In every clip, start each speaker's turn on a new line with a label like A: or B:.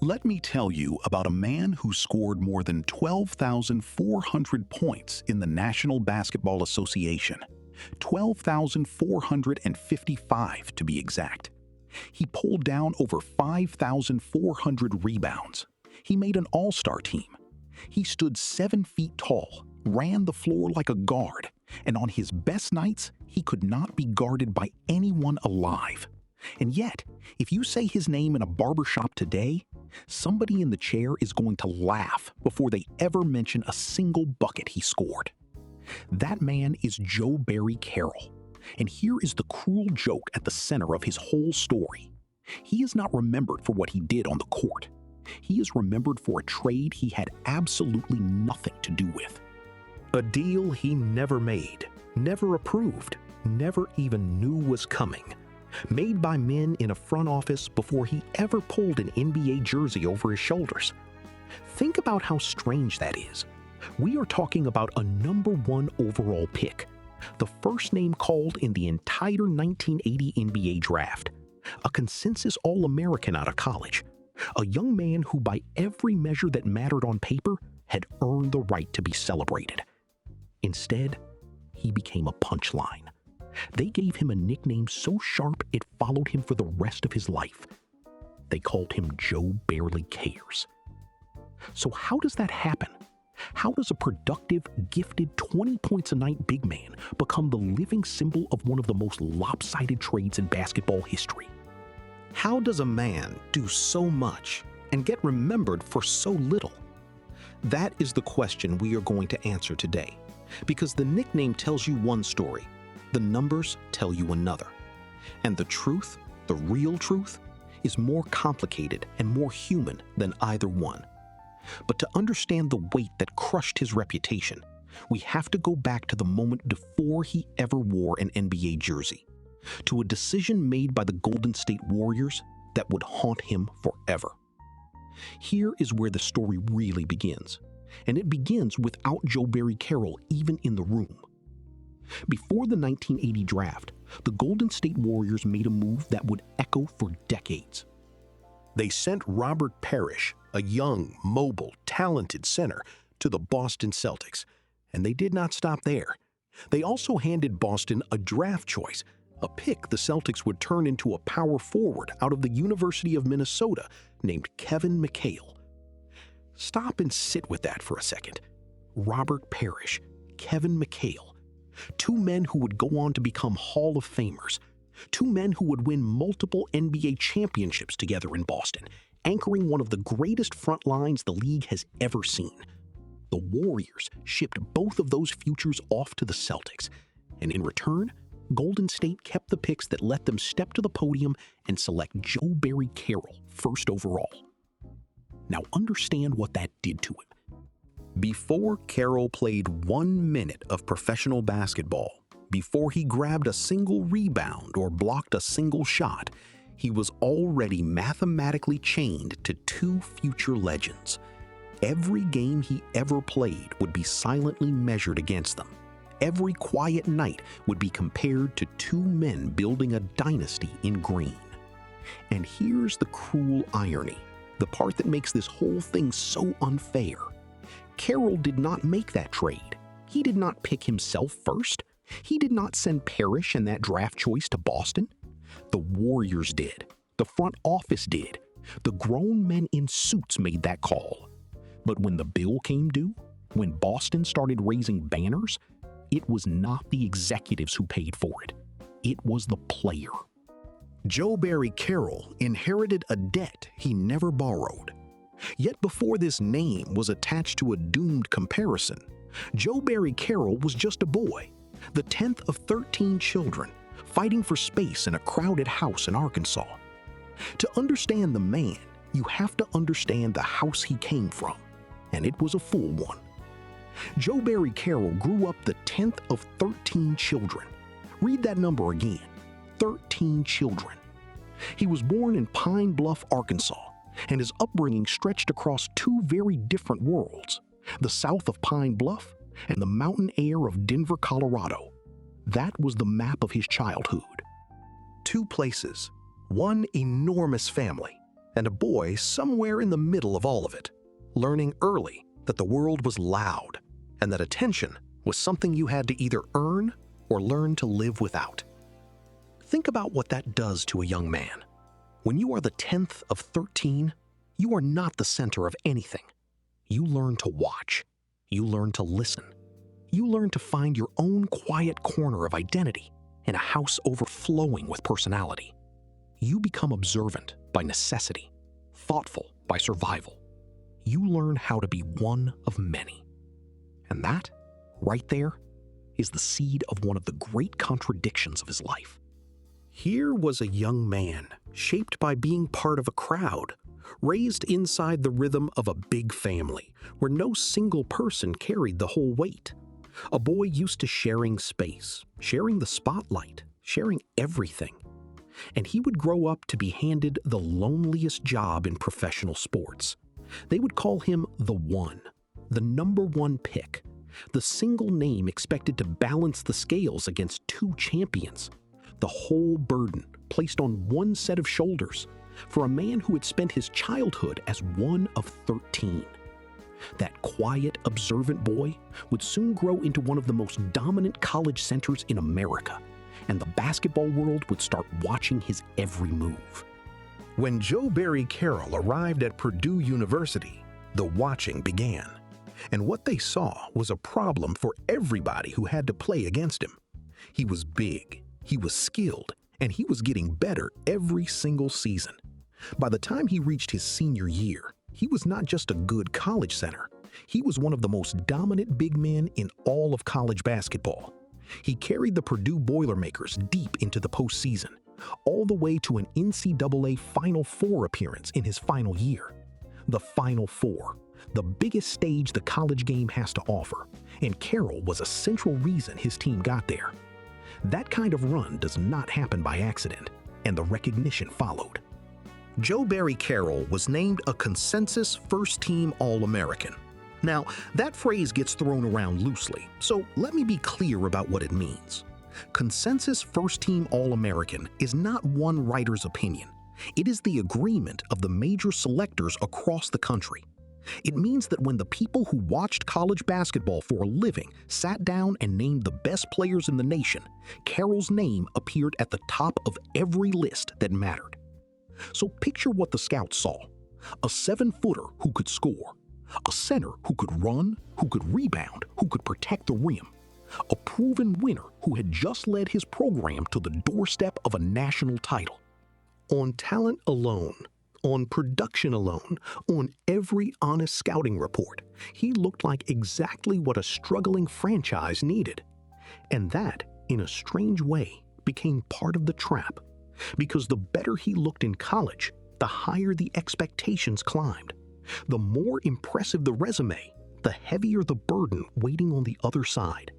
A: Let me tell you about a man who scored more than 12,400 points in the National Basketball Association. 12,455 to be exact. He pulled down over 5,400 rebounds. He made an all-star team. He stood 7 feet tall, ran the floor like a guard, and on his best nights, he could not be guarded by anyone alive. And yet, if you say his name in a barbershop today, somebody in the chair is going to laugh before they ever mention a single bucket he scored. That man is Joe Barry Carroll, and here is the cruel joke at the center of his whole story. He is not remembered for what he did on the court. He is remembered for a trade he had absolutely nothing to do with.
B: A deal he never made, never approved, never even knew was coming. Made by men in a front office before he ever pulled an NBA jersey over his shoulders. Think about how strange that is. We are talking about a #1 overall pick, the first name called in the entire 1980 NBA draft, a consensus All-American out of college, a young man who by every measure that mattered on paper had earned the right to be celebrated. Instead, he became a punchline. They gave him a nickname so sharp it followed him for the rest of his life. They called him Joe Barely Cares. So how does that happen? How does a productive, gifted 20 points a night big man become the living symbol of one of the most lopsided trades in basketball history?
C: How does a man do so much and get remembered for so little? That is the question we are going to answer today, because the nickname tells you one story, the numbers tell you another. And the truth, the real truth, is more complicated and more human than either one. But to understand the weight that crushed his reputation, we have to go back to the moment before he ever wore an NBA jersey, to a decision made by the Golden State Warriors that would haunt him forever. Here is where the story really begins, and it begins without Joe Barry Carroll even in the room. Before the 1980 draft, the Golden State Warriors made a move that would echo for decades.
B: They sent Robert Parish, a young, mobile, talented center, to the Boston Celtics, and they did not stop there. They also handed Boston a draft choice, a pick the Celtics would turn into a power forward out of the University of Minnesota named Kevin McHale. Stop and sit with that for a second. Robert Parish, Kevin McHale. Two men who would go on to become Hall of Famers. Two men who would win multiple NBA championships together in Boston, anchoring one of the greatest front lines the league has ever seen. The Warriors shipped both of those futures off to the Celtics, and in return, Golden State kept the picks that let them step to the podium and select Joe Barry Carroll first overall. Now understand what that did to him.
A: Before Carroll played 1 minute of professional basketball, before he grabbed a single rebound or blocked a single shot, he was already mathematically chained to 2 future legends. Every game he ever played would be silently measured against them. Every quiet night would be compared to 2 men building a dynasty in green. And here's the cruel irony, the part that makes this whole thing so unfair. Carroll did not make that trade. He did not pick himself first. He did not send Parish and that draft choice to Boston. The Warriors did. The front office did. The grown men in suits made that call. But when the bill came due, when Boston started raising banners, it was not the executives who paid for it. It was the player.
C: Joe Barry Carroll inherited a debt he never borrowed. Yet before this name was attached to a doomed comparison, Joe Barry Carroll was just a boy, the 10th of 13 children, fighting for space in a crowded house in Arkansas. To understand the man, you have to understand the house he came from, and it was a full one. Joe Barry Carroll grew up the 10th of 13 children. Read that number again, 13 children. He was born in Pine Bluff, Arkansas, and his upbringing stretched across 2 very different worlds, the south of Pine Bluff and the mountain air of Denver, Colorado. That was the map of his childhood.
B: 2 places, 1 enormous family,
C: and a boy somewhere in the middle of all of it, learning early that the world was loud and that attention was something you had to either earn or learn to live without. Think about what that does to a young man. When you are the 10th of 13, you are not the center of anything. You learn to watch. You learn to listen. You learn to find your own quiet corner of identity in a house overflowing with personality. You become observant by necessity, thoughtful by survival. You learn how to be one of many. And that, right there, is the seed of one of the great contradictions of his life. Here was a young man, shaped by being part of a crowd, raised inside the rhythm of a big family, where no single person carried the whole weight. A boy used to sharing space, sharing the spotlight, sharing everything. And he would grow up to be handed the loneliest job in professional sports. They would call him the one, the number one pick, the single name expected to balance the scales against two champions. The whole burden placed on one set of shoulders for a man who had spent his childhood as one of 13. That quiet, observant boy would soon grow into one of the most dominant college centers in America, and the basketball world would start watching his every move.
B: When Joe Barry Carroll arrived at Purdue University, the watching began. And what they saw was a problem for everybody who had to play against him. He was big, he was skilled, and he was getting better every single season. By the time he reached his senior year, he was not just a good college center. He was one of the most dominant big men in all of college basketball. He carried the Purdue Boilermakers deep into the postseason, all the way to an NCAA Final Four appearance in his final year. The Final Four, the biggest stage the college game has to offer, and Carroll was a central reason his team got there. That kind of run does not happen by accident, and the recognition followed. Joe Barry Carroll was named a consensus first-team All-American. Now, that phrase gets thrown around loosely, so let me be clear about what it means. Consensus first-team All-American is not one writer's opinion. It is the agreement of the major selectors across the country. It means that when the people who watched college basketball for a living sat down and named the best players in the nation, Carroll's name appeared at the top of every list that mattered. So picture what the scouts saw: a 7-footer who could score, a center who could run, who could rebound, who could protect the rim, a proven winner who had just led his program to the doorstep of a national title. On talent alone, on production alone, on every honest scouting report, he looked like exactly what a struggling franchise needed. And that, in a strange way, became part of the trap, because the better he looked in college, the higher the expectations climbed. The more impressive the resume, the heavier the burden waiting on the other side.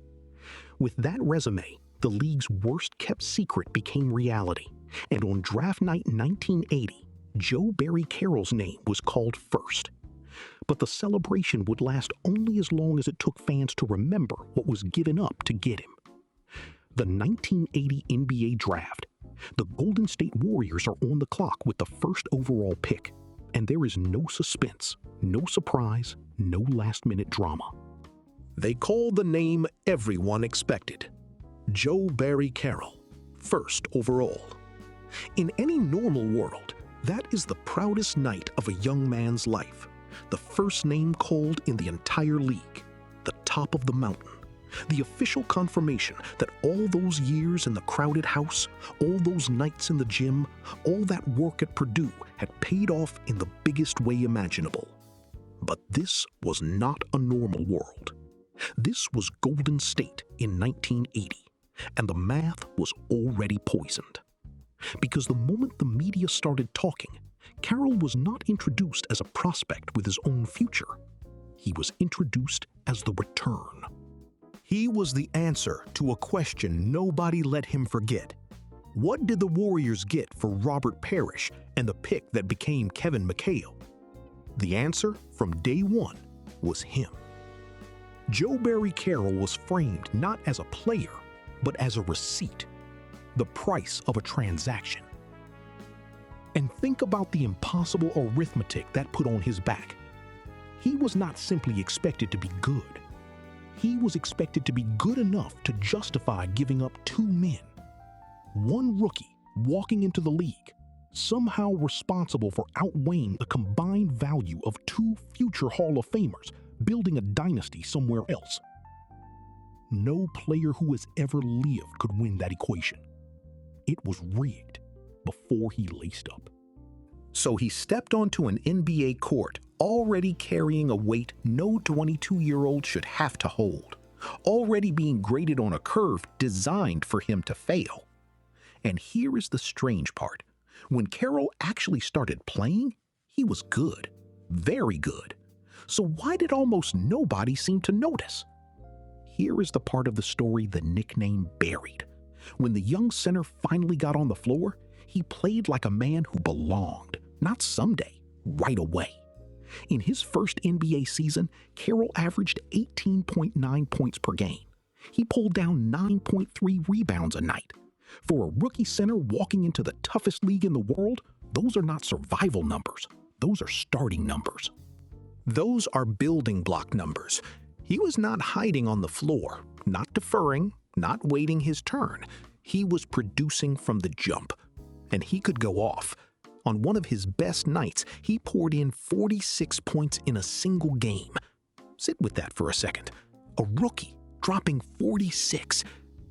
B: With that resume, the league's worst-kept secret became reality, and on draft night 1980, Joe Barry Carroll's name was called first. But the celebration would last only as long as it took fans to remember what was given up to get him. The 1980 NBA Draft. The Golden State Warriors are on the clock with the first overall pick, and there is no suspense, no surprise, no last-minute drama. They called the name everyone expected: Joe Barry Carroll, first overall. In any normal world, that is the proudest night of a young man's life, the first name called in the entire league, the top of the mountain, the official confirmation that all those years in the crowded house, all those nights in the gym, all that work at Purdue had paid off in the biggest way imaginable. But this was not a normal world. This was Golden State in 1980, and the math was already poisoned. Because the moment the media started talking, Carroll was not introduced as a prospect with his own future. He was introduced as the return. He was the answer to a question nobody let him forget. What did the Warriors get for Robert Parish and the pick that became Kevin McHale? The answer from day one was him. Joe Barry Carroll was framed not as a player, but as a receipt, the price of a transaction. And think about the impossible arithmetic that put on his back. He was not simply expected to be good. He was expected to be good enough to justify giving up two men. One rookie walking into the league, somehow responsible for outweighing the combined value of two future Hall of Famers building a dynasty somewhere else. No player who has ever lived could win that equation. It was rigged before he laced up.
C: So he stepped onto an NBA court already carrying a weight no 22-year-old should have to hold, already being graded on a curve designed for him to fail. And here is the strange part. When Carroll actually started playing, he was good, very good. So why did almost nobody seem to notice? Here is the part of the story the nickname buried. When the young center finally got on the floor, he played like a man who belonged, not someday, right away. In his first NBA season, Carroll averaged 18.9 points per game. He pulled down 9.3 rebounds a night. For a rookie center walking into the toughest league in the world, those are not survival numbers. Those are starting numbers. Those are building block numbers. He was not hiding on the floor, not deferring, not waiting his turn. He was producing from the jump, and he could go off. On one of his best nights, he poured in 46 points in a single game. Sit with that for a second. A rookie dropping 46.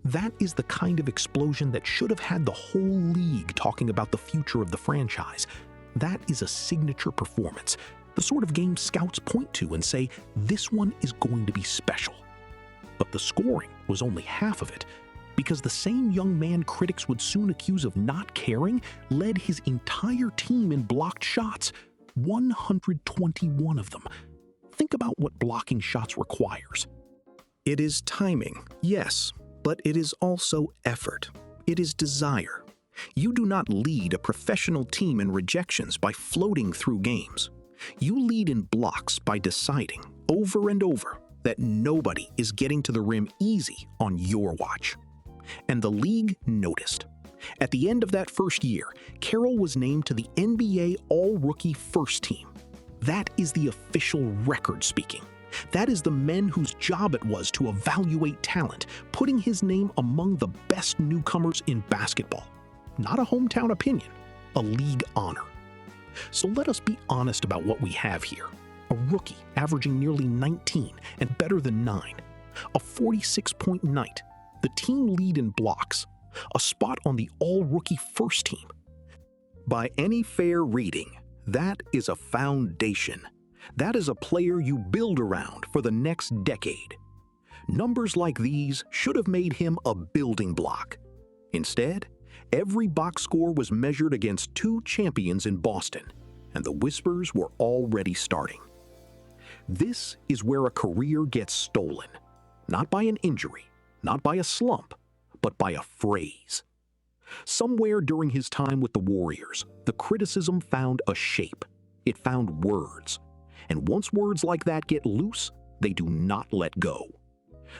C: That is the kind of explosion that should have had the whole league talking about the future of the franchise. That is a signature performance, the sort of game scouts point to and say, this one is going to be special. But the scoring was only half of it, because the same young man critics would soon accuse of not caring led his entire team in blocked shots, 121 of them. Think about what blocking shots requires. It is timing, yes, but it is also effort. It is desire. You do not lead a professional team in rejections by floating through games. You lead in blocks by deciding, over and over, that nobody is getting to the rim easy on your watch. And the league noticed. At the end of that first year, Carroll was named to the NBA All-Rookie First Team. That is the official record speaking. That is the men whose job it was to evaluate talent, putting his name among the best newcomers in basketball. Not a hometown opinion, a league honor. So let us be honest about what we have here. A rookie averaging nearly 19 and better than 9. A 46-point night. The team lead in blocks. A spot on the all-rookie first team. By any fair reading, that is a foundation. That is a player you build around for the next decade. Numbers like these should have made him a building block. Instead, every box score was measured against two champions in Boston, and the whispers were already starting. This is where a career gets stolen, not by an injury, not by a slump, but by a phrase. Somewhere during his time with the Warriors, the criticism found a shape. It found words. And once words like that get loose, they do not let go.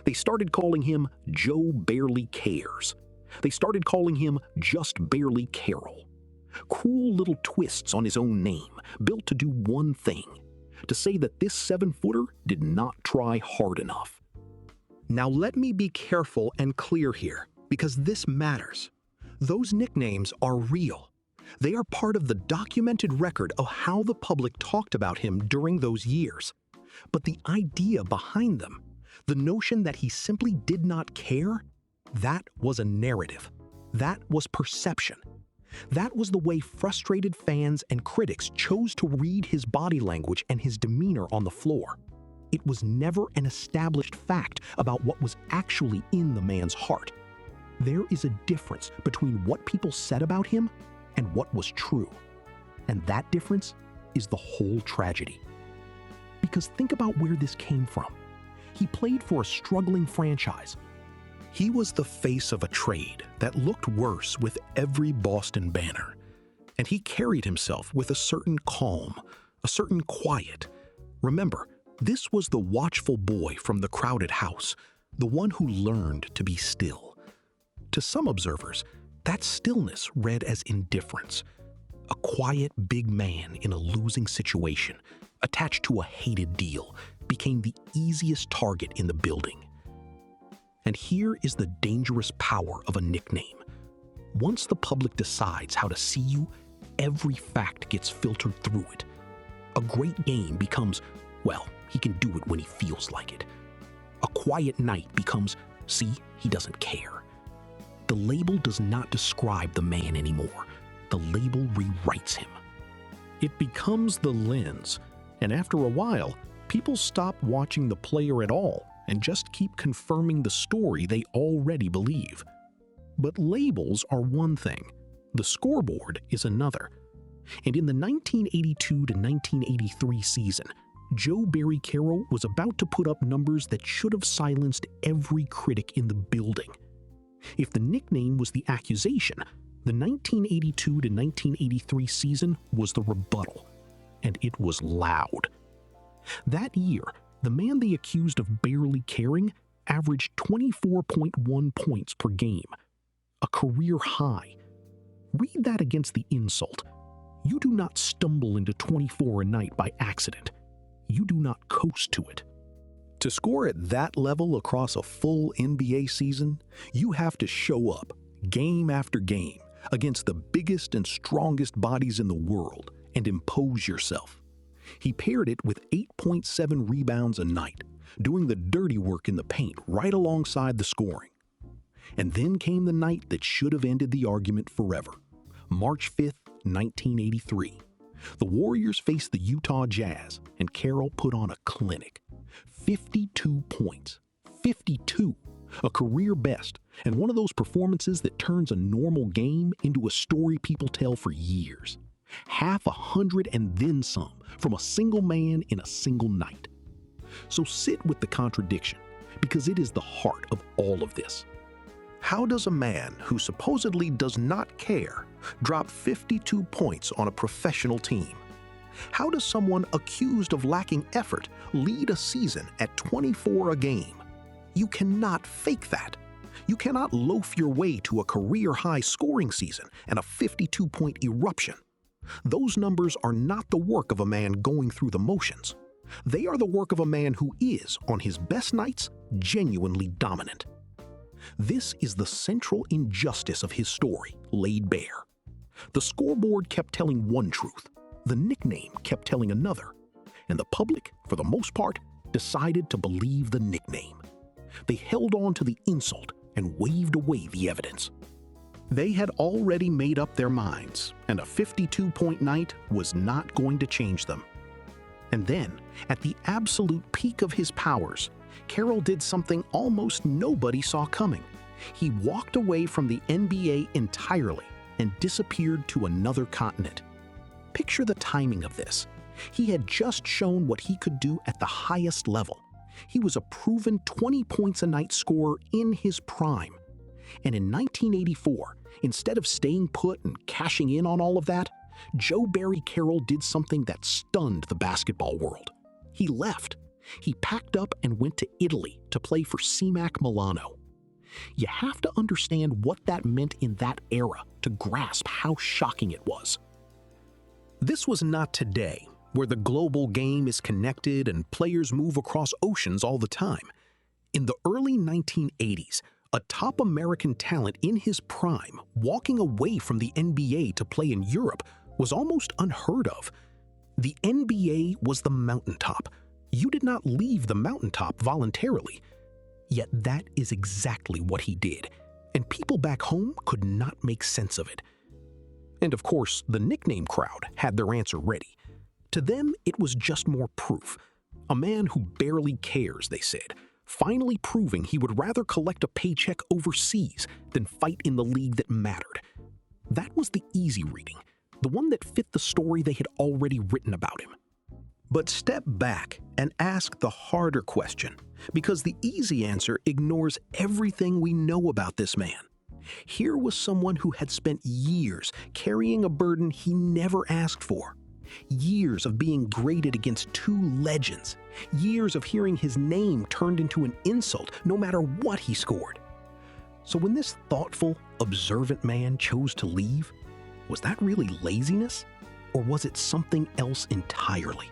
C: They started calling him Joe Barely Cares. They started calling him Just Barely Carroll. Cool little twists on his own name, built to do one thing, to say that this 7-footer did not try hard enough. Now let me be careful and clear here, because this matters. Those nicknames are real. They are part of the documented record of how the public talked about him during those years. But the idea behind them, the notion that he simply did not care, that was a narrative. That was perception. That was the way frustrated fans and critics chose to read his body language and his demeanor on the floor. It was never an established fact about what was actually in the man's heart. There is a difference between what people said about him and what was true. And that difference is the whole tragedy. Because think about where this came from. He played for a struggling franchise. He was the face of a trade that looked worse with every Boston banner. And he carried himself with a certain calm, a certain quiet. Remember, this was the watchful boy from the crowded house, the one who learned to be still. To some observers, that stillness read as indifference.
B: A quiet big man in a losing situation, attached to a hated deal, became the easiest target in the building. And here is the dangerous power of a nickname. Once the public decides how to see you, every fact gets filtered through it. A great game becomes, well, he can do it when he feels like it. A quiet night becomes, see, he doesn't care. The label does not describe the man anymore. The label rewrites him.
C: It becomes the lens, and after a while, people stop watching the player at all and just keep confirming the story they already believe. But labels are one thing, the scoreboard is another. And in the 1982 to 1983 season, Joe Barry Carroll was about to put up numbers that should have silenced every critic in the building. If the nickname was the accusation, the 1982 to 1983 season was the rebuttal, and it was loud. That year, the man they accused of barely caring averaged 24.1 points per game, a career high. Read that against the insult. You do not stumble into 24 a night by accident. You do not coast to it.
A: To score at that level across a full NBA season, you have to show up, game after game, against the biggest and strongest bodies in the world and impose yourself. He paired it with 8.7 rebounds a night, doing the dirty work in the paint right alongside the scoring. And then came the night that should have ended the argument forever. March 5th, 1983. The Warriors faced the Utah Jazz, and Carroll put on a clinic. 52 points. 52. A career best, and one of those performances that turns a normal game into a story people tell for years. 100 and then some from a single man in a single night. So sit with the contradiction, because it is the heart of all of this. How does a man who supposedly does not care drop 52 points on a professional team? How does someone accused of lacking effort lead a season at 24 a game? You cannot fake that. You cannot loaf your way to a career-high scoring season and a 52-point eruption. Those numbers are not the work of a man going through the motions. They are the work of a man who is, on his best nights, genuinely dominant. This is the central injustice of his story, laid bare. The scoreboard kept telling one truth, the nickname kept telling another, and the public, for the most part, decided to believe the nickname. They held on to the insult and waved away the evidence. They had already made up their minds, and a 52-point night was not going to change them. And then, at the absolute peak of his powers, Carroll did something almost nobody saw coming. He walked away from the NBA entirely and disappeared to another continent. Picture the timing of this. He had just shown what he could do at the highest level. He was a proven 20 points a night scorer in his prime. And in 1984, instead of staying put and cashing in on all of that, Joe Barry Carroll did something that stunned the basketball world. He left. He packed up and went to Italy to play for CMAC Milano. You have to understand what that meant in that era to grasp how shocking it was. This was not today, where the global game is connected and players move across oceans all the time. In the early 1980s, a top American talent in his prime walking away from the NBA to play in Europe was almost unheard of. The NBA was the mountaintop. You did not leave the mountaintop voluntarily. Yet that is exactly what he did, and people back home could not make sense of it. And of course, the nickname crowd had their answer ready. To them, it was just more proof. A man who barely cares, they said, finally proving he would rather collect a paycheck overseas than fight in the league that mattered. That was the easy reading, the one that fit the story they had already written about him. But step back and ask the harder question, because the easy answer ignores everything we know about this man. Here was someone who had spent years carrying a burden he never asked for. Years of being graded against two legends. Years of hearing his name turned into an insult no matter what he scored. So when this thoughtful, observant man chose to leave,
B: Was that really laziness? Or was it something else entirely?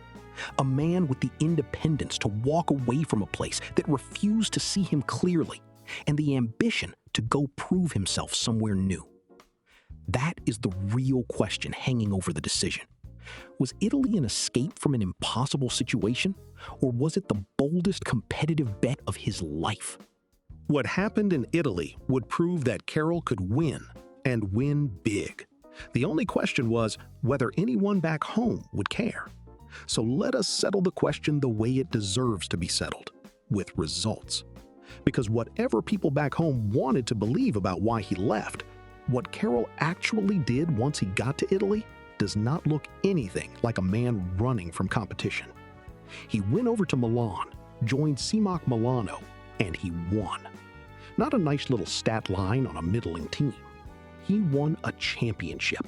B: A man with the independence to walk away from a place that refused to see him clearly, and the ambition to go prove himself somewhere new. That is the real question hanging over the decision. Was Italy an escape from an impossible situation, or was it the boldest competitive bet of his life?
C: What happened in Italy would prove that Carroll could win, and win big. The only question was whether anyone back home would care. So let us settle the question the way it deserves to be settled, with results. Because whatever people back home wanted to believe about why he left, what Carroll actually did once he got to Italy does not look anything like a man running from competition. He went over to Milan, joined CMOC Milano, and he won. Not a nice little stat line on a middling team. He won a championship.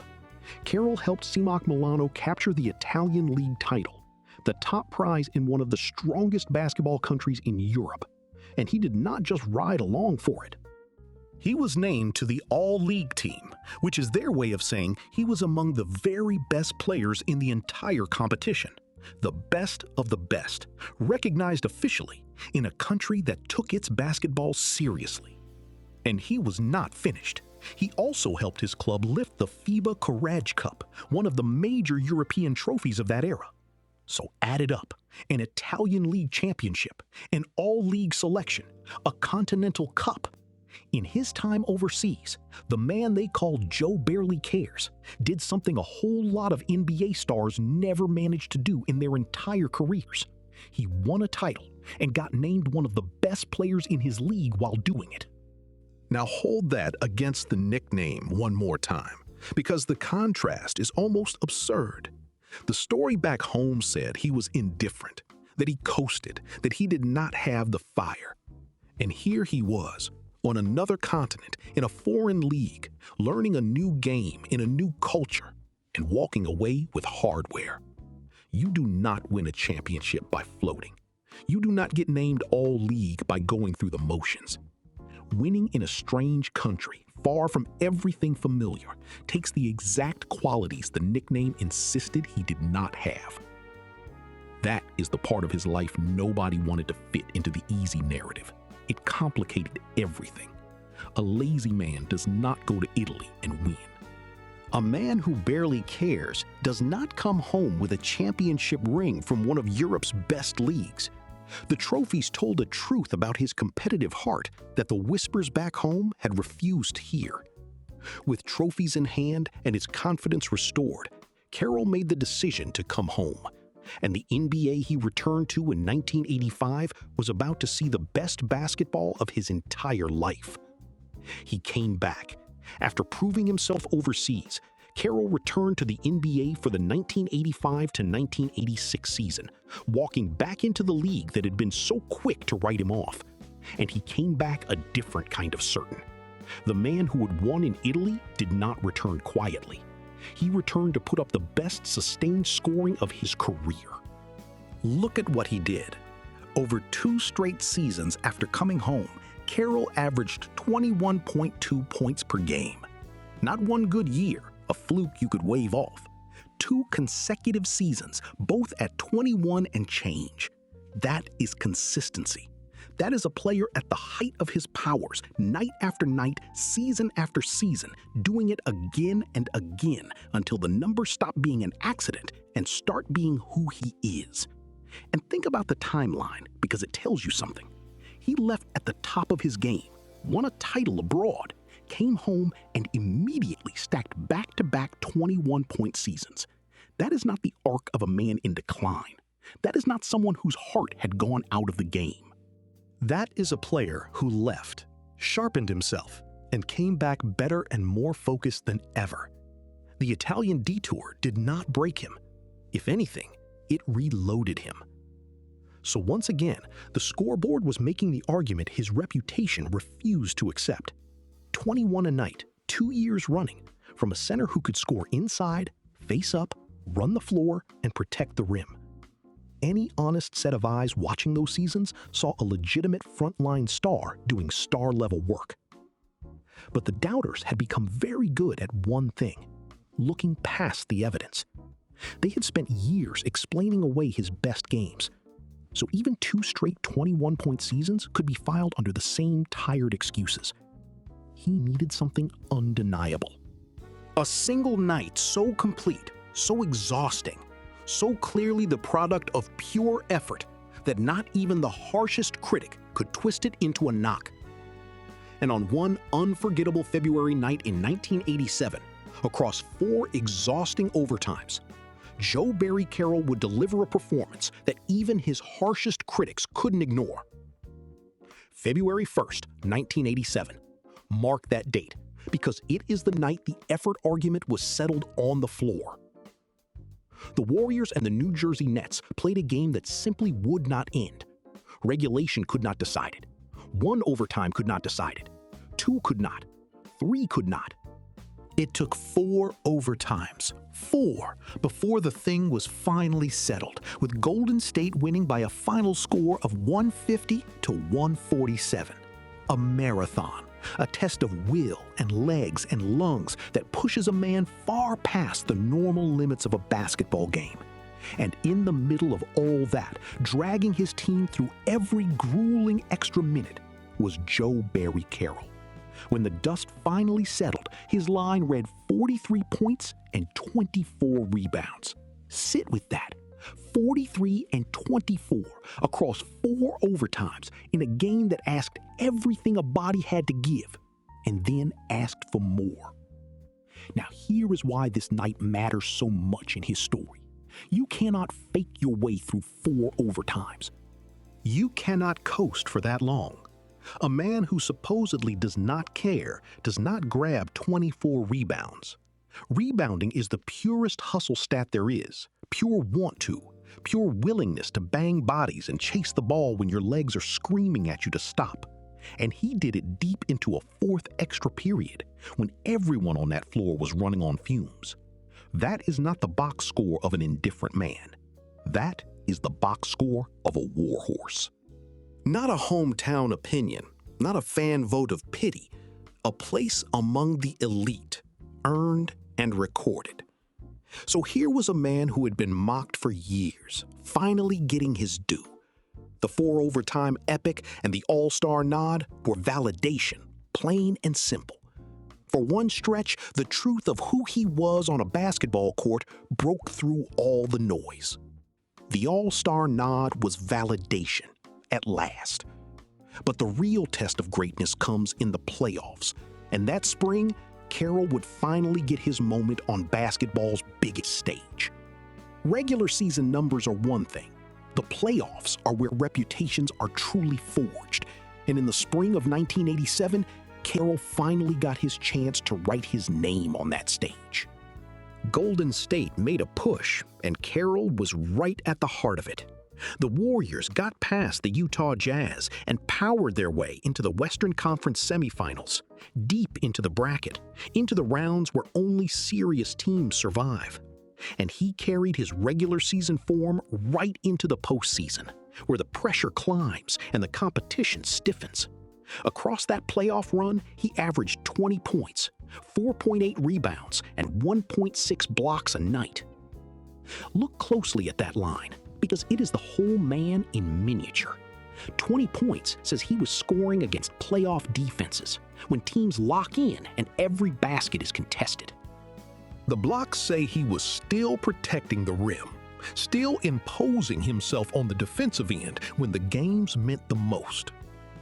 C: Carroll helped CMOC Milano capture the Italian League title, the top prize in one of the strongest basketball countries in Europe. And he did not just ride along for it. He was named to the All-League team, which is their way of saying he was among the very best players in the entire competition. The best of the best, recognized officially in a country that took its basketball seriously. And he was not finished. He also helped his club lift the FIBA Courage Cup, one of the major European trophies of that era. So add it up: an Italian League championship, an all-league selection, a Continental Cup. In his time overseas, the man they called Joe Barely Cares did something a whole lot of NBA stars never managed to do in their entire careers. He won a title and got named one of the best players in his league while doing it. Now hold that against the nickname one more time, because the contrast is almost absurd. The story back home said he was indifferent, that he coasted, that he did not have the fire. And here he was, on another continent, in a foreign league, learning a new game in a new culture, and walking away with hardware. You do not win a championship by floating. You do not get named All-League by going through the motions. Winning in a strange country, far from everything familiar, takes the exact qualities the nickname insisted he did not have. That is the part of his life nobody wanted to fit into the easy narrative. It complicated everything. A lazy man does not go to Italy and win. A man who barely cares does not come home with a championship ring from one of Europe's best leagues. The trophies told a truth about his competitive heart that the whispers back home had refused to hear. With trophies in hand and his confidence restored, Carroll made the decision to come home. And the NBA he returned to in 1985 was about to see the best basketball of his entire life. He came back. After proving himself overseas, Carroll returned to the NBA for the 1985 to 1986 season, walking back into the league that had been so quick to write him off. And he came back a different kind of certain. The man who had won in Italy did not return quietly. He returned to put up the best sustained scoring of his career. Look at what he did. Over 2 straight seasons after coming home, Carroll averaged 21.2 points per game. Not one good year, a fluke you could wave off. 2 consecutive seasons, both at 21 and change. That is consistency. That is a player at the height of his powers, night after night, season after season, doing it again and again until the numbers stop being an accident and start being who he is. And think about the timeline, because it tells you something. He left at the top of his game, won a title abroad, came home, and immediately stacked back-to-back 21-point seasons. That is not the arc of a man in decline. That is not someone whose heart had gone out of the game. That is a player who left, sharpened himself, and came back better and more focused than ever. The Italian detour did not break him. If anything, it reloaded him. So once again, the scoreboard was making the argument his reputation refused to accept. 21 a night, 2 years running, from a center who could score inside, face up, run the floor, and protect the rim. Any honest set of eyes watching those seasons saw a legitimate frontline star doing star-level work. But the doubters had become very good at one thing:
B: looking past the evidence. They had spent years explaining away his best games. So even 2 straight 21-point seasons could be filed under the same tired excuses. He needed something undeniable. A single night so complete, so exhausting, so clearly the product of pure effort that not even the harshest critic could twist it into a knock. And on one unforgettable February night in 1987, across 4 exhausting overtimes, Joe Barry Carroll would deliver a performance that even his harshest critics couldn't ignore. February 1st, 1987. Mark that date, because it is the night the effort argument was settled on the floor. The Warriors and the New Jersey Nets played a game that simply would not end. Regulation could not decide it. 1 overtime could not decide it. 2 could not. 3 could not. It took 4 overtimes, 4, before the thing was finally settled, with Golden State winning by a final score of 150 to 147. A marathon, a test of will and legs and lungs that pushes a man far past the normal limits of a basketball game. And in the middle of all that, dragging his team through every grueling extra minute, was Joe Barry Carroll. When the dust finally settled, his line read 43 points and 24 rebounds. Sit with that. 43 and 24 across 4 overtimes in a game that asked everything a body had to give, and then asked for more. Now here is why this night matters so much in his story. You cannot fake your way through 4 overtimes. You cannot coast for that long. A man who supposedly does not care does not grab 24 rebounds. Rebounding is the purest hustle stat there is, pure want to, pure willingness to bang bodies and chase the ball when your legs are screaming at you to stop. And he did it deep into a 4th extra period when everyone on that floor was running on fumes. That is not the box score of an indifferent man. That is the box score of a warhorse. Not a hometown opinion, not a fan vote of pity, a place among the elite, earned and recorded. So here was a man who had been mocked for years, finally getting his due. The 4 overtime epic and the all-star nod were validation, plain and simple. For one stretch, the truth of who he was on a basketball court broke through all the noise. The all-star nod was validation. At last. But the real test of greatness comes in the playoffs, and that spring, Carroll would finally get his moment on basketball's biggest stage. Regular season numbers are one thing. The playoffs are where reputations are truly forged, and in the spring of 1987, Carroll finally got his chance to write his name on that stage. Golden State made a push, and Carroll was right at the heart of it. The Warriors got past the Utah Jazz and powered their way into the Western Conference semifinals, deep into the bracket, into the rounds where only serious teams survive. And he carried his regular season form right into the postseason, where the pressure climbs and the competition stiffens. Across that playoff run, he averaged 20 points, 4.8 rebounds, and 1.6 blocks a night. Look closely at that line, because it is the whole man in miniature. 20 points says he was scoring against playoff defenses, when teams lock in and every basket is contested. The blocks say he was still protecting the rim, still imposing himself on the defensive end when the games meant the most.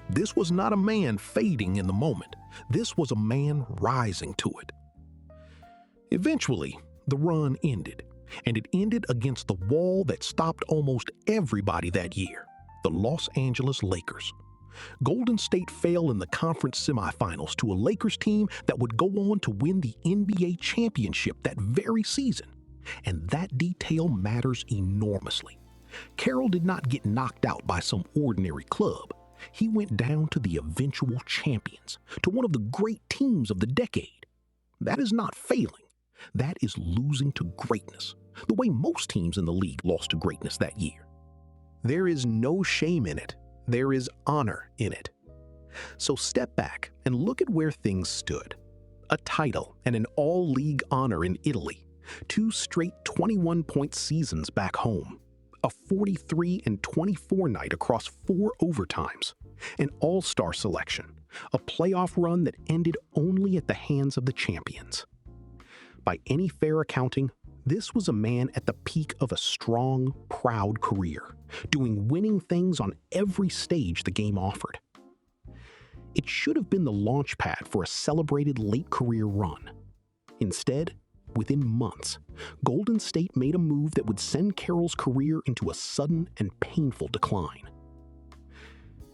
B: This was not a man fading in the moment. This was a man rising to it. Eventually, the run ended. And it ended against the wall that stopped almost everybody that year, the Los Angeles Lakers. Golden State fell in the conference semifinals to a Lakers team that would go on to win the NBA championship that very season. And that detail matters enormously. Carroll did not get knocked out by some ordinary club. He went down to the eventual champions, to one of the great teams of the decade. That is not failing. That is losing to greatness, the way most teams in the league lost to greatness that year. There is no shame in it. There is honor in it. So step back and look at where things stood. a title, and an all-league honor in Italy, 2 straight 21-point seasons back home, a 43-24 night across 4 overtimes, an all-star selection, a playoff run that ended only at the hands of the champions. By any fair accounting, this was a man at the peak of a strong, proud career, doing winning things on every stage the game offered. It should have been the launch pad for a celebrated late career run. Instead, within months, Golden State made a move that would send Carroll's career into a sudden and painful decline.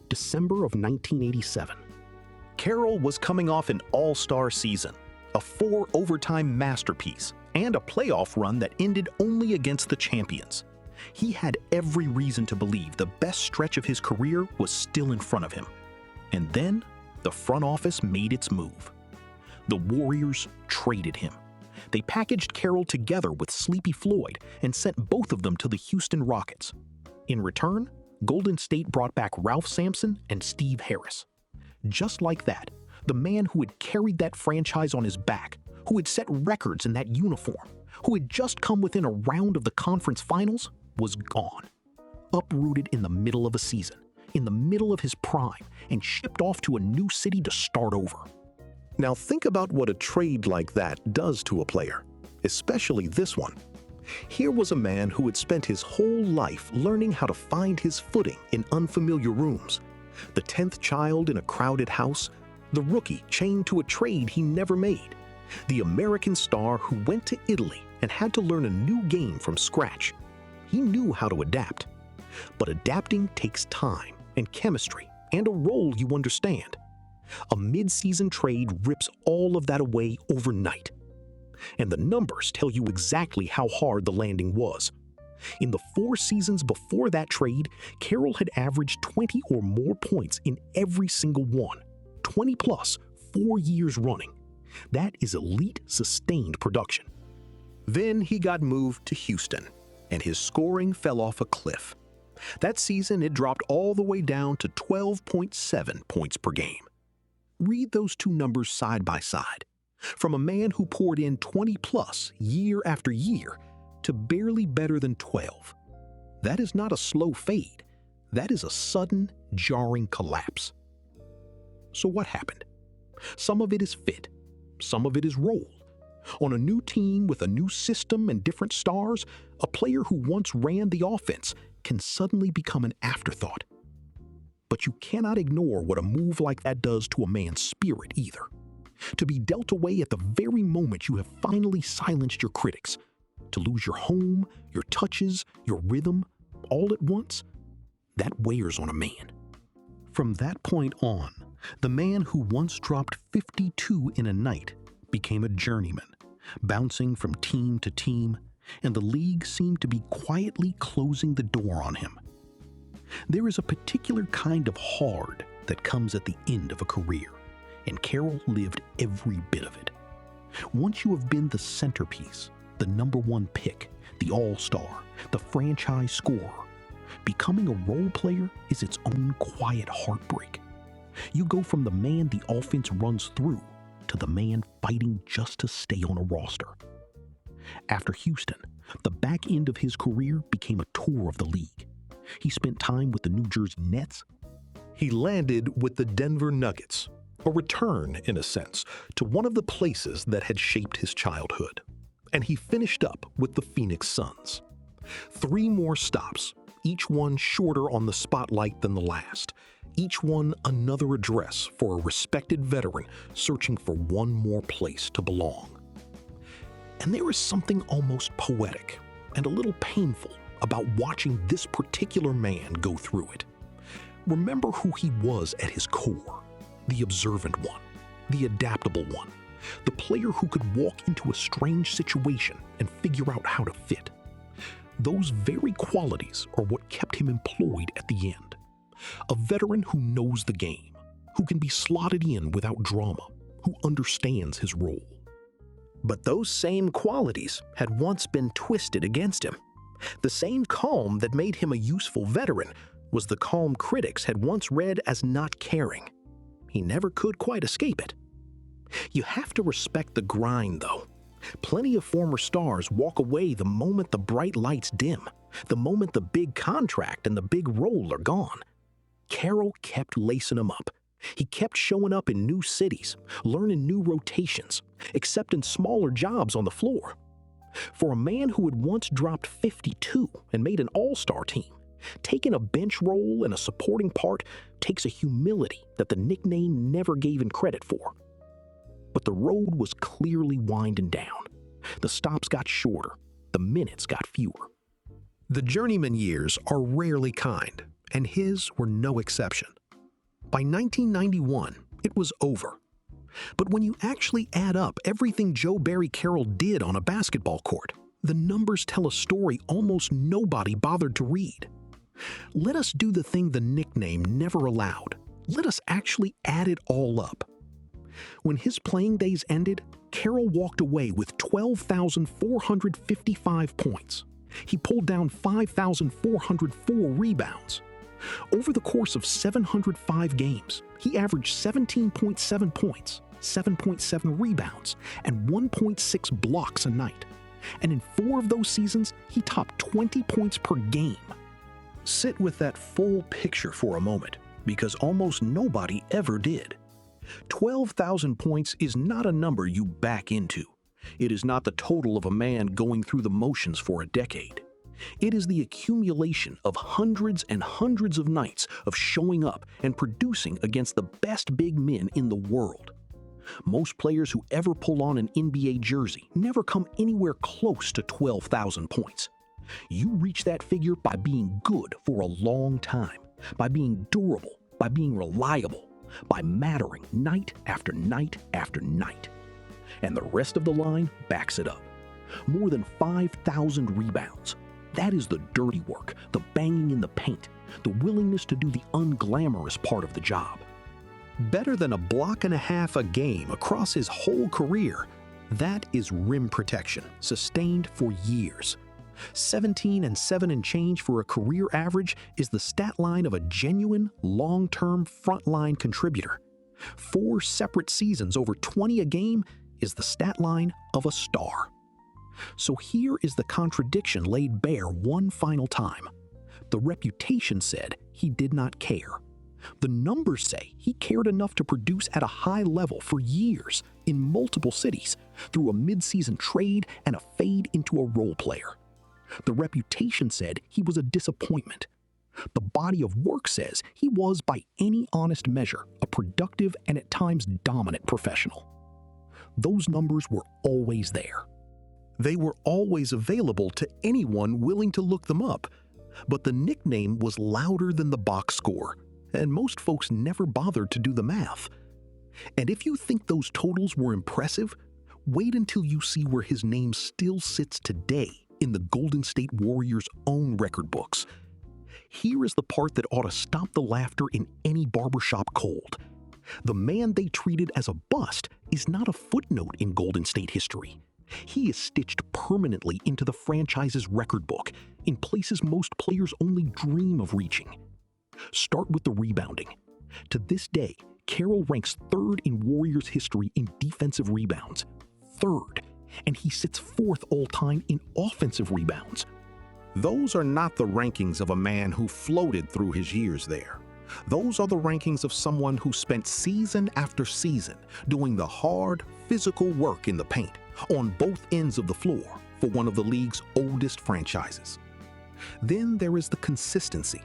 B: December of 1987.
C: Carroll was coming off an all-star season, a 4-overtime masterpiece, and a playoff run that ended only against the champions. He had every reason to believe the best stretch of his career was still in front of him. And then, the front office made its move. The Warriors traded him. They packaged Carroll together with Sleepy Floyd and sent both of them to the Houston Rockets. In return, Golden State brought back Ralph Sampson and Steve Harris. Just like that, the man who had carried that franchise on his back, who had set records in that uniform, who had just come within a round of the conference finals, was gone. Uprooted in the middle of a season, in the middle of his prime, and shipped off to a new city to start over.
B: Now think about what a trade like that does to a player, especially this one. Here was a man who had spent his whole life learning how to find his footing in unfamiliar rooms, the 10th child in a crowded house, the rookie chained to a trade he never made, the American star who went to Italy and had to learn a new game from scratch. He knew how to adapt. But adapting takes time and chemistry and a role you understand. A mid-season trade rips all of that away overnight. And the numbers tell you exactly how hard the landing was. In the 4 seasons before that trade, Carroll had averaged 20 or more points in every single one. 20 plus, 4 years running. That is elite, sustained production. Then he got moved to Houston, and his scoring fell off a cliff. That season, it dropped all the way down to 12.7 points per game. Read those two numbers side by side. From a man who poured in 20 plus year after year to barely better than 12. That is not a slow fade. That is a sudden, jarring collapse. So what happened? Some of it is fit. Some of it is role. On a new team with a new system and different stars, a player who once ran the offense can suddenly become an afterthought. But you cannot ignore what a move like that does to a man's spirit either. To be dealt away at the very moment you have finally silenced your critics, to lose your home, your touches, your rhythm, all at once, that wears on a man. From that point on, the man who once dropped 52 in a night became a journeyman, bouncing from team to team, and the league seemed to be quietly closing the door on him. There is a particular kind of hard that comes at the end of a career, and Carroll lived every bit of it. Once you have been the centerpiece, the number 1 pick, the all-star, the franchise scorer, becoming a role player is its own quiet heartbreak. You go from the man the offense runs through to the man fighting just to stay on a roster. After Houston, the back end of his career became a tour of the league. He spent time with the New Jersey Nets. He landed with the Denver Nuggets, a return, in a sense, to one of the places that had shaped his childhood. And he finished up with the Phoenix Suns. 3 more stops, each one shorter on the spotlight than the last. Each one another address for a respected veteran searching for one more place to belong. And there is something almost poetic and a little painful about watching this particular man go through it. Remember who he was at his core, the observant one, the adaptable one, the player who could walk into a strange situation and figure out how to fit. Those very qualities are what kept him employed at the end. A veteran who knows the game, who can be slotted in without drama, who understands his role. But those same qualities had once been twisted against him. The same calm that made him a useful veteran was the calm critics had once read as not caring. He never could quite escape it. You have to respect the grind, though. Plenty of former stars walk away the moment the bright lights dim, the moment the big contract and the big role are gone. Carroll kept lacing them up. He kept showing up in new cities, learning new rotations, accepting smaller jobs on the floor. For a man who had once dropped 52 and made an all-star team, taking a bench role and a supporting part takes a humility that the nickname never gave him credit for. But the road was clearly winding down. The stops got shorter, the minutes got fewer.
C: The journeyman years are rarely kind, and his were no exception. By 1991, it was over. But when you actually add up everything Joe Barry Carroll did on a basketball court, the numbers tell a story almost nobody bothered to read. Let us do the thing the nickname never allowed. Let us actually add it all up. When his playing days ended, Carroll walked away with 12,455 points. He pulled down 5,404 rebounds. Over the course of 705 games, he averaged 17.7 points, 7.7 rebounds, and 1.6 blocks a night. And in 4 of those seasons, he topped 20 points per game. Sit with that full picture for a moment, because almost nobody ever did. 12,000 points is not a number you back into. It is not the total of a man going through the motions for a decade. It is the accumulation of hundreds and hundreds of nights of showing up and producing against the best big men in the world. Most players who ever pull on an NBA jersey never come anywhere close to 12,000 points. You reach that figure by being good for a long time, by being durable, by being reliable, by mattering night after night after night. And the rest of the line backs it up. More than 5,000 rebounds. That is the dirty work, the banging in the paint, the willingness to do the unglamorous part of the job. Better than a block and a half a game across his whole career, that is rim protection, sustained for years. 17 and 7 and change for a career average is the stat line of a genuine, long-term frontline contributor. 4 separate seasons over 20 a game is the stat line of a star. So here is the contradiction laid bare one final time. The reputation said he did not care. The numbers say he cared enough to produce at a high level for years in multiple cities through a mid-season trade and a fade into a role player. The reputation said he was a disappointment. The body of work says he was, by any honest measure, a productive and at times dominant professional. Those numbers were always there. They were always available to anyone willing to look them up, but the nickname was louder than the box score, and most folks never bothered to do the math. And if you think those totals were impressive, wait until you see where his name still sits today in the Golden State Warriors' own record books. Here is the part that ought to stop the laughter in any barbershop cold. The man they treated as a bust is not a footnote in Golden State history. He is stitched permanently into the franchise's record book, in places most players only dream of reaching. Start with the rebounding. To this day, Carroll ranks 3rd in Warriors history in defensive rebounds. 3rd. And he sits 4th all-time in offensive rebounds. Those are not the rankings of a man who floated through his years there. Those are the rankings of someone who spent season after season doing the hard, physical work in the paint on both ends of the floor for one of the league's oldest franchises. Then there is the consistency.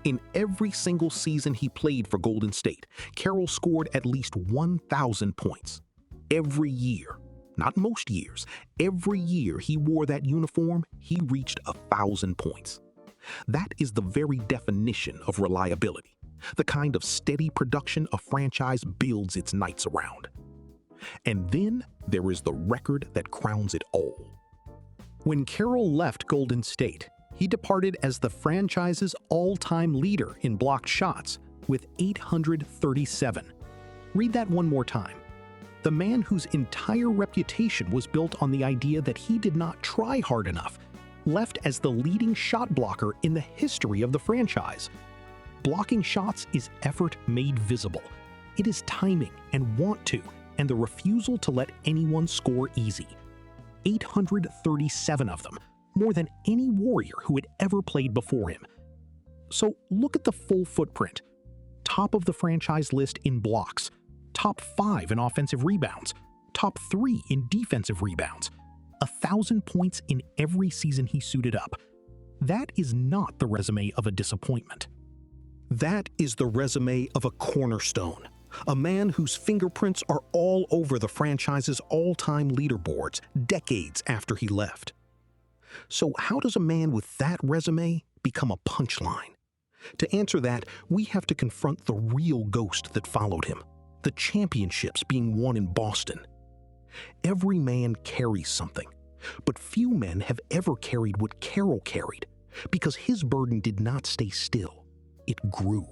C: In every single season he played for Golden State, Carroll scored at least 1,000 points. Every year. Not most years. Every year he wore that uniform, he reached 1,000 points. That is the very definition of reliability, the kind of steady production a franchise builds its nights around. And then there is the record that crowns it all. When Carroll left Golden State, he departed as the franchise's all-time leader in blocked shots with 837. Read that one more time. The man whose entire reputation was built on the idea that he did not try hard enough, left as the leading shot blocker in the history of the franchise. Blocking shots is effort made visible. It is timing and want to,
B: and the refusal to let anyone score easy. 837 of them, more than any Warrior who had ever played before him. So look at the full footprint. Top of the franchise list in blocks, top 5 in offensive rebounds, top 3 in defensive rebounds, 1,000 points in every season he suited up. That is not the resume of a disappointment. That is the resume of a cornerstone, a man whose fingerprints are all over the franchise's all-time leaderboards decades after he left. So how does a man with that resume become a punchline? To answer that, we have to confront the real ghost that followed him, the championships being won in Boston. Every man carries something, but few men have ever carried what Carroll carried, because his burden did not stay still. It grew.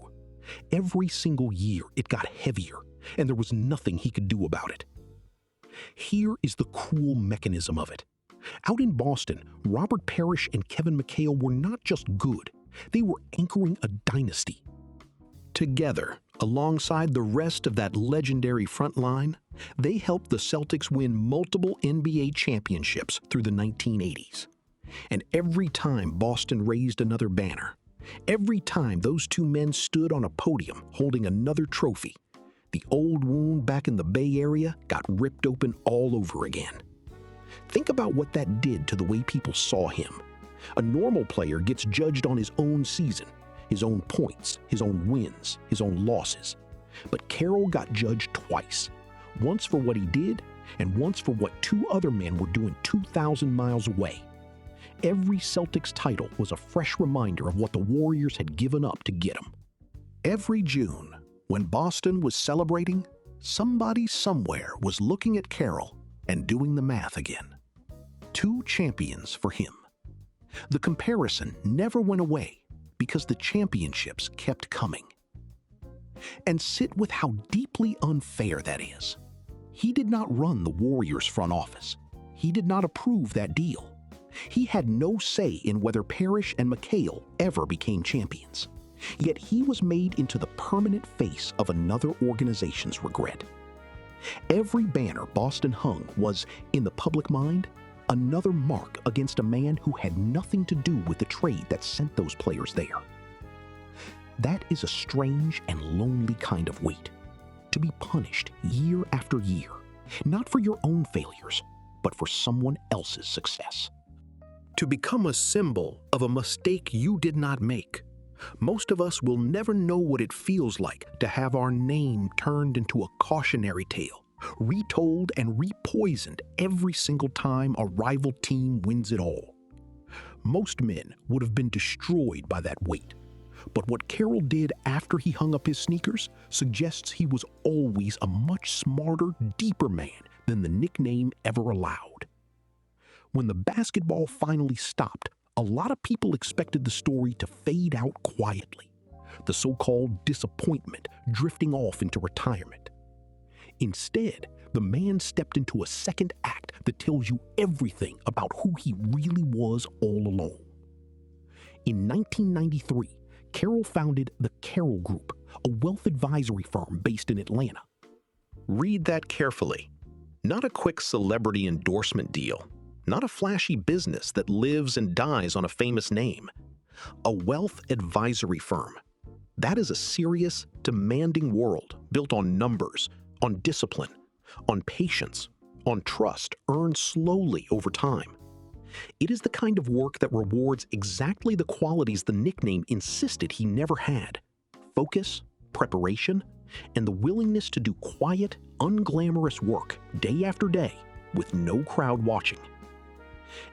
B: Every single year it got heavier, and there was nothing he could do about it. Here is the cruel mechanism of it. Out in Boston, Robert Parish and Kevin McHale were not just good, they were anchoring a dynasty. Together, alongside the rest of that legendary front line, they helped the Celtics win multiple NBA championships through the 1980s. And every time Boston raised another banner, every time those two men stood on a podium holding another trophy, the old wound back in the Bay Area got ripped open all over again. Think about what that did to the way people saw him. A normal player gets judged on his own season, his own points, his own wins, his own losses. But Carroll got judged twice, once for what he did and once for what 2 other men were doing 2,000 miles away. Every Celtics title was a fresh reminder of what the Warriors had given up to get him. Every June, when Boston was celebrating, somebody somewhere was looking at Carroll and doing the math again. 2 champions for him. The comparison never went away because the championships kept coming. And sit with how deeply unfair that is. He did not run the Warriors' front office. He did not approve that deal. He had no say in whether Parish and McHale ever became champions. Yet he was made into the permanent face of another organization's regret. Every banner Boston hung was, in the public mind, another mark against a man who had nothing to do with the trade that sent those players there. That is a strange and lonely kind of weight, to be punished year after year, not for your own failures, but for someone else's success. To become a symbol of a mistake you did not make. Most of us will never know what it feels like to have our name turned into a cautionary tale, retold and repoisoned every single time a rival team wins it all. Most men would have been destroyed by that weight, but what Carroll did after he hung up his sneakers suggests he was always a much smarter, deeper man than the nickname ever allowed. When the basketball finally stopped, a lot of people expected the story to fade out quietly, the so-called disappointment drifting off into retirement. Instead, the man stepped into a second act that tells you everything about who he really was all along. In 1993, Carroll founded the Carroll Group, a wealth advisory firm based in Atlanta. Read that carefully. Not a quick celebrity endorsement deal. Not a flashy business that lives and dies on a famous name. A wealth advisory firm. That is a serious, demanding world built on numbers, on discipline, on patience, on trust earned slowly over time. It is the kind of work that rewards exactly the qualities the nickname insisted he never had: focus, preparation, and the willingness to do quiet, unglamorous work day after day with no crowd watching.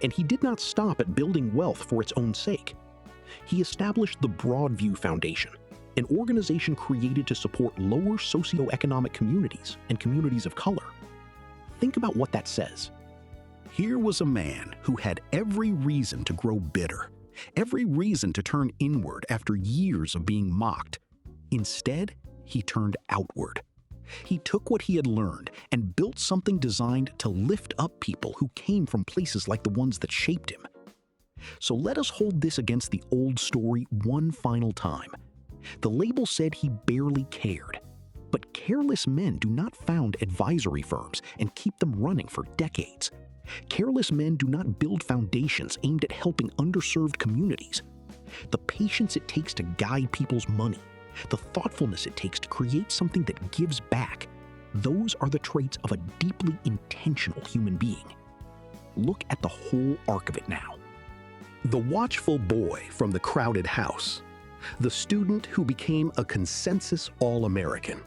B: And he did not stop at building wealth for its own sake. He established the Broadview Foundation, an organization created to support lower socioeconomic communities and communities of color. Think about what that says. Here was a man who had every reason to grow bitter, every reason to turn inward after years of being mocked. Instead, he turned outward. He took what he had learned and built something designed to lift up people who came from places like the ones that shaped him. So let us hold this against the old story one final time. The label said he barely cared, But careless men do not found advisory firms and keep them running for decades. Careless men do not build foundations aimed at helping underserved communities. The patience it takes to guide people's money, the thoughtfulness it takes to create something that gives back, those are the traits of a deeply intentional human being. Look at the whole arc of it now. The watchful boy from the crowded house, the student who became a consensus All-American,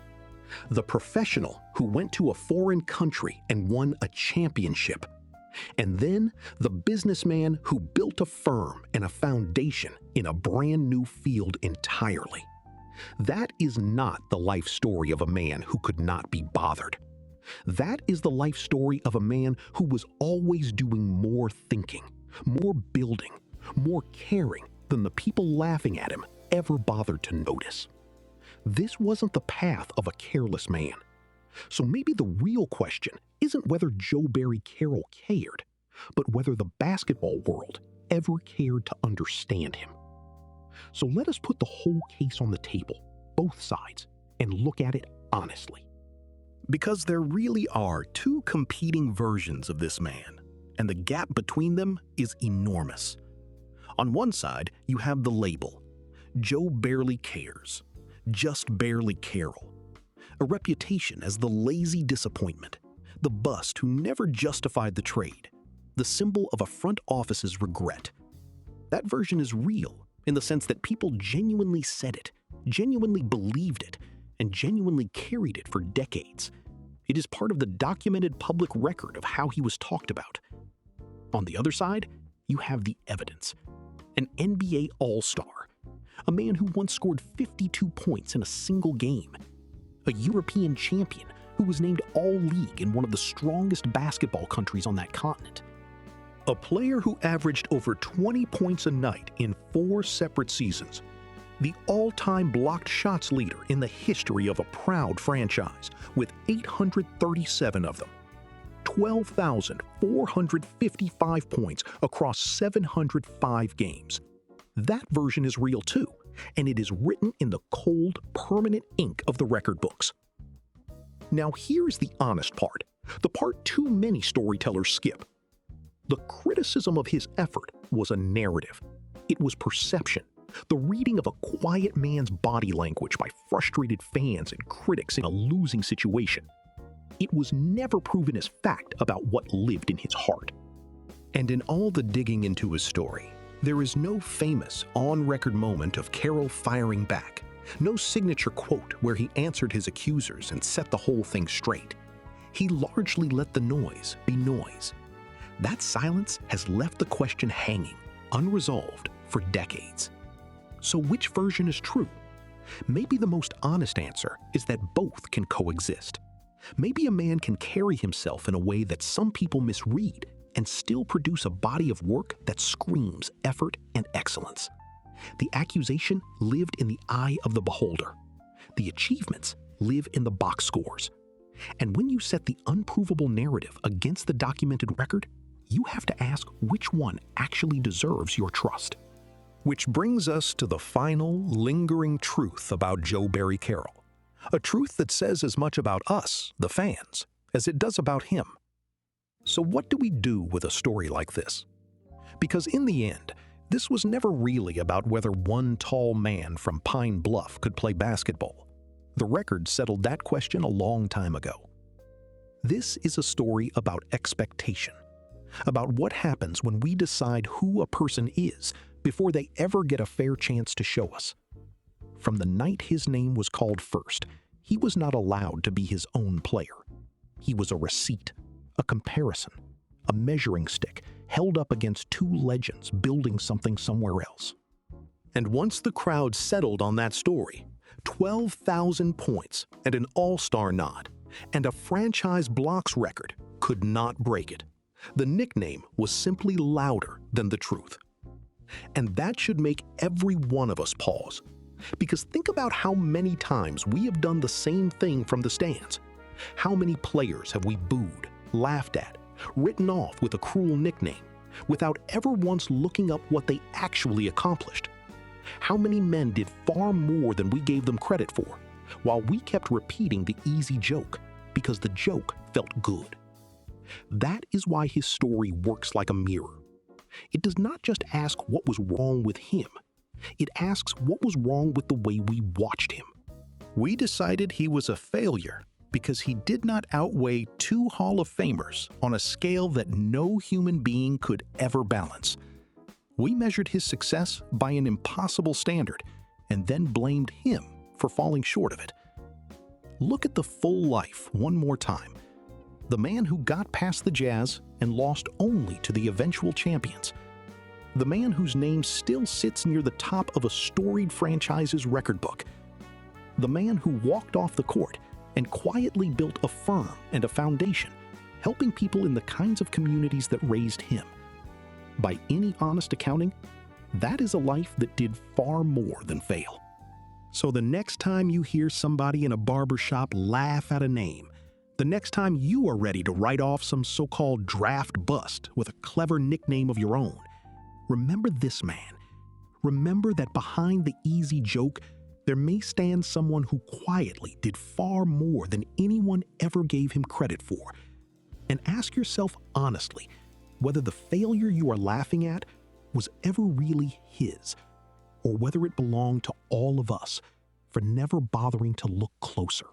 B: the professional who went to a foreign country and won a championship, and then the businessman who built a firm and a foundation in a brand new field entirely. That is not the life story of a man who could not be bothered. That is the life story of a man who was always doing more thinking, more building, more caring than the people laughing at him ever bothered to notice. This wasn't the path of a careless man. So maybe the real question isn't whether Joe Barry Carroll cared, but whether the basketball world ever cared to understand him. So let us put the whole case on the table, both sides, and look at it honestly. Because there really are two competing versions of this man, and the gap between them is enormous. On one side, you have the label, Joe Barely Cares, Just Barely Carroll, a reputation as the lazy disappointment, the bust who never justified the trade, the symbol of a front office's regret. That version is real in the sense that people genuinely said it, genuinely believed it, and genuinely carried it for decades. It is part of the documented public record of how he was talked about. On the other side, you have the evidence. An NBA All-Star, a man who once scored 52 points in a single game, a European champion who was named All-League in one of the strongest basketball countries on that continent, a player who averaged over 20 points a night in 4 separate seasons, the all-time blocked shots leader in the history of a proud franchise with 837 of them, 12,455 points across 705 games. That version is real too, and it is written in the cold, permanent ink of the record books. Now here's the honest part, the part too many storytellers skip. The criticism of his effort was a narrative. It was perception, the reading of a quiet man's body language by frustrated fans and critics in a losing situation. It was never proven as fact about what lived in his heart. And in all the digging into his story, there is no famous on-record moment of Carroll firing back, no signature quote where he answered his accusers and set the whole thing straight. He largely let the noise be noise. That silence has left the question hanging, unresolved, for decades. So which version is true? Maybe the most honest answer is that both can coexist. Maybe a man can carry himself in a way that some people misread and still produce a body of work that screams effort and excellence. The accusation lived in the eye of the beholder. The achievements live in the box scores. And when you set the unprovable narrative against the documented record, you have to ask which one actually deserves your trust. Which brings us to the final, lingering truth about Joe Barry Carroll. A truth that says as much about us, the fans, as it does about him. So what do we do with a story like this? Because in the end, this was never really about whether one tall man from Pine Bluff could play basketball. The record settled that question a long time ago. This is a story about expectation, about what happens when we decide who a person is before they ever get a fair chance to show us. From the night his name was called first, he was not allowed to be his own player. He was a receipt, a comparison, a measuring stick held up against two legends building something somewhere else. And once the crowd settled on that story, 12,000 points and an all-star nod and a franchise blocks record could not break it. The nickname was simply louder than the truth. And that should make every one of us pause. Because think about how many times we have done the same thing from the stands. How many players have we booed, laughed at, written off with a cruel nickname, without ever once looking up what they actually accomplished? How many men did far more than we gave them credit for, while we kept repeating the easy joke because the joke felt good. That is why his story works like a mirror. It does not just ask what was wrong with him. It asks what was wrong with the way we watched him.
A: We decided he was a failure because he did not outweigh 2 Hall of Famers on a scale that no human being could ever balance. We measured his success by an impossible standard and then blamed him for falling short of it. Look at the full life one more time. The man who got past the Jazz and lost only to the eventual champions. The man whose name still sits near the top of a storied franchise's record book. The man who walked off the court and quietly built a firm and a foundation, helping people in the kinds of communities that raised him. By any honest accounting, that is a life that did far more than fail. So the next time you hear somebody in a barbershop laugh at a name, the next time you are ready to write off some so-called draft bust with a clever nickname of your own, remember this man. Remember that behind the easy joke, there may stand someone who quietly did far more than anyone ever gave him credit for. And ask yourself honestly whether the failure you are laughing at was ever really his, or whether it belonged to all of us for never bothering to look closer.